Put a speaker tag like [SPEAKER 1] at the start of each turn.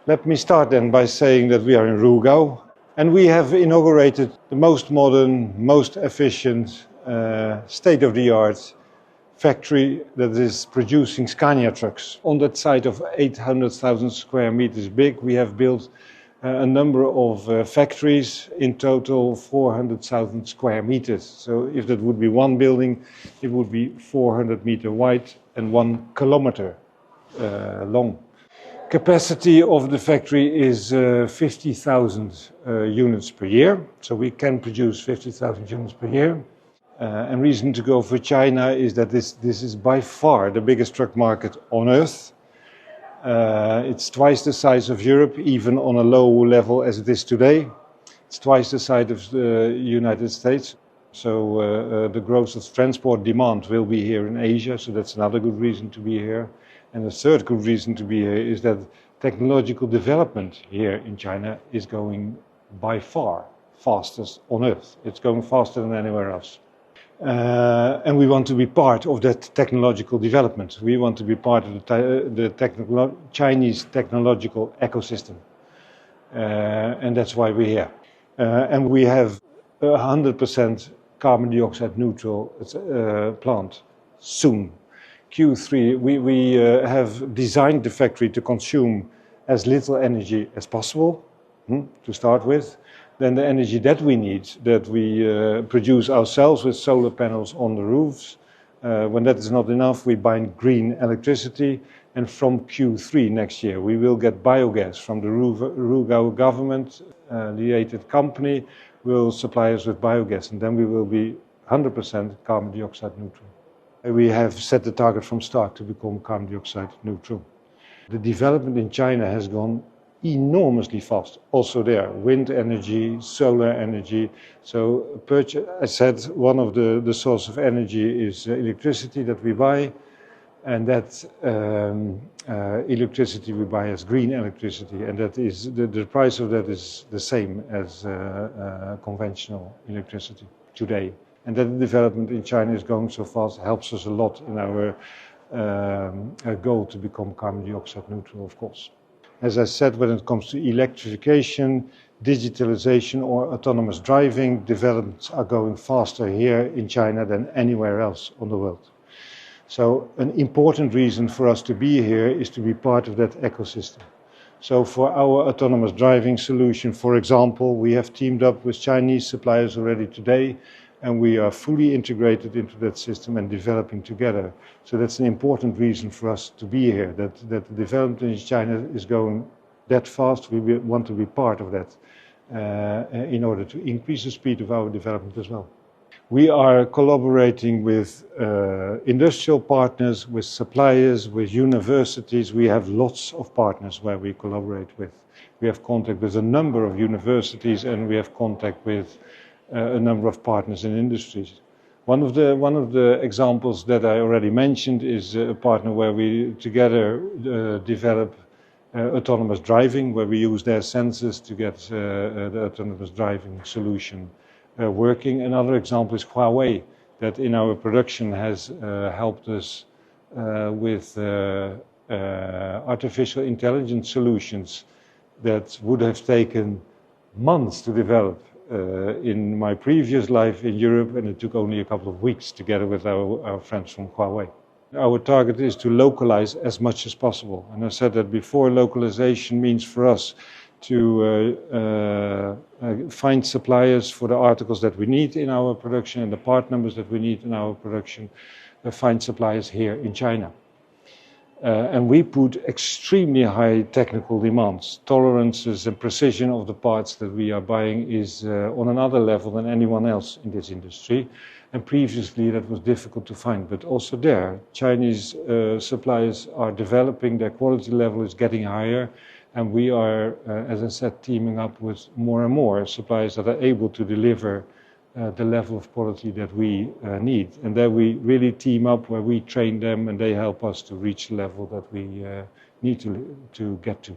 [SPEAKER 1] Let me start then by saying that we are in Rugao and we have inaugurated the most modern, most efficient, state-of-the-art factory that is producing Scania trucks. On that site of 800,000 square meters big, we have built a number of factories, in total 400,000 square meters. So if that would be one building, it would be 400 meters wide and 1 kilometer long. Capacity of the factory is 50,000 units per year, so we can produce 50,000 units per year. And reason to go for China is that this is by far the biggest truck market on earth. It's twice the size of Europe, even on a low level as it is today. It's twice the size of the United States. So the growth of transport demand will be here in Asia, so that's another good reason to be here. And the third good reason to be here is that technological development here in China is going by far fastest on earth. It's going faster than anywhere else. And we want to be part of that technological development. We want to be part of the Chinese technological ecosystem. And that's why we're here. And we have 100% carbon dioxide neutral plant soon. Q3, we have designed the factory to consume as little energy as possible, to start with. Then the energy that we need, that we produce ourselves with solar panels on the roofs. When that is not enough, we buy green electricity. And from Q3 next year, we will get biogas from the Rugao government-related company will supply us with biogas. And then we will be 100% carbon dioxide neutral. We have set the target from start to become carbon dioxide neutral. The development in China has gone enormously fast. Also there, wind energy, solar energy. So I said one of the source of energy is electricity that we buy, and that electricity we buy as green electricity, and that is the price of that is the same as conventional electricity today. And that the development in China is going so fast helps us a lot in our goal to become carbon dioxide neutral, of course. As I said, when it comes to electrification, digitalization or autonomous driving, developments are going faster here in China than anywhere else on the world. So an important reason for us to be here is to be part of that ecosystem. So for our autonomous driving solution, for example, we have teamed up with Chinese suppliers already today, and we are fully integrated into that system and developing together. So that's an important reason for us to be here, that the development in China is going that fast. We want to be part of that in order to increase the speed of our development as well. We are collaborating with industrial partners, with suppliers, with universities. We have lots of partners where we collaborate with. We have contact with a number of universities, and we have contact with a number of partners in industries. One of the examples that I already mentioned is a partner where we together develop autonomous driving, where we use their sensors to get the autonomous driving solution working. Another example is Huawei, that in our production has helped us with artificial intelligence solutions that would have taken months to develop in my previous life in Europe, and it took only a couple of weeks together with our friends from Huawei. Our target is to localize as much as possible. And I said that before, localization means for us to find suppliers for the articles that we need in our production and the part numbers that we need in our production, find suppliers here in China. And we put extremely high technical demands. Tolerances and precision of the parts that we are buying is on another level than anyone else in this industry. And previously that was difficult to find. But also there, Chinese suppliers are developing, their quality level is getting higher. And we are, as I said, teaming up with more and more suppliers that are able to deliver the level of quality that we need. And there we really team up where we train them and they help us to reach the level that we need to get to.